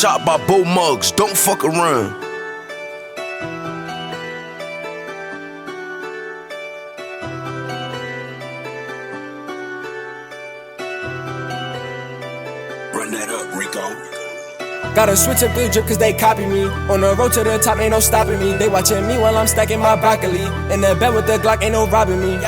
shot by Bo Muggs. Don't fuck around. Run that up, Rico. Gotta switch up the drip cause they copy me. On the road to the top, ain't no stopping me. They watching me while I'm stacking my broccoli. In the bed with the Glock, ain't no robbing me.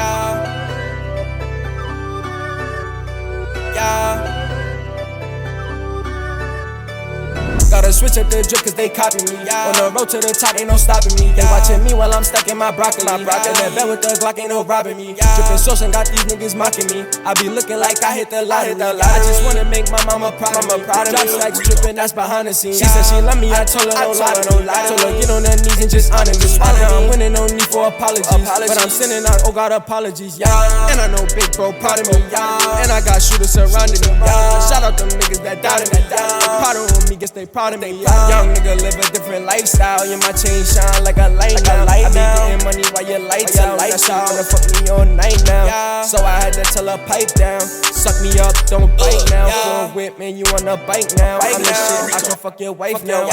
Gotta switch up the drip cause they copy me. On the road to the top, ain't no stopping me. They watching me while I'm stacking my broccoli. In the bed with the Glock, ain't no robbing me. Drippin' sauce and got these niggas mocking me. I be looking like I hit the lottery. I just wanna make my mama proud of me. Drop stacks drippin', that's behind the scenes. She said she love me, I told her no lie. Told her get on her knees and just honor me. Now I'm winning, no need for apologies. But I'm sending out, oh God, apologies, yeah. And I know big bro proud of me, yeah. And I got shooters surrounding me, yeah. Shout out them niggas that doubted me, yeah. Proud of me, guess they proud of me, yeah. Young nigga live a different lifestyle. Yeah, my chain shine like a light now. I be getting money while your lights out. Now she wanna fuck me all night now. So I had to tell her pipe down. Suck me up, don't bite now. For a whip, man, you wanna bite now. I'm the shit, I can fuck your wife now.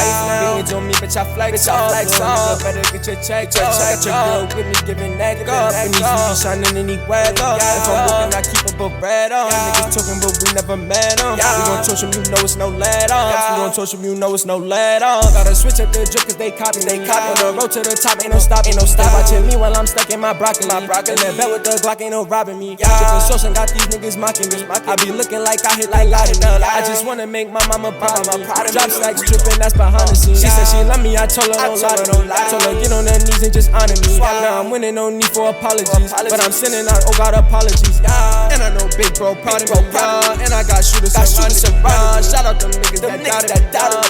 Beans on me, bitch, I flex off. Nigga, better get your check. Got your girl with me, giving that up. And these niggas shining in any weather. If I'm working, I keep a book bread on. Niggas talking, but we never met them. We gon' torch them, you know it's no let off. We gon' torch them, you know it's no let off. Gotta switch up the drip cause they copy me. On the road to the top, ain't no stopping. They watching me while I'm stacking my broccoli. In the bed with the Glock, ain't no robbing me. Drippin' sauce and got these niggas mocking me. I be looking like I hit like lottery. I just wanna make my mama proud of me. Drop stacks drippin', that's behind the scenes. She said she love me, I told her no lie. Told her get on her knees and just honor me. Now I'm winning, no need for apologies. But I'm sending out, oh God, apologies. And I know big bro proud of me. And I got shooters surrounding me. Shout out them niggas that doubted me.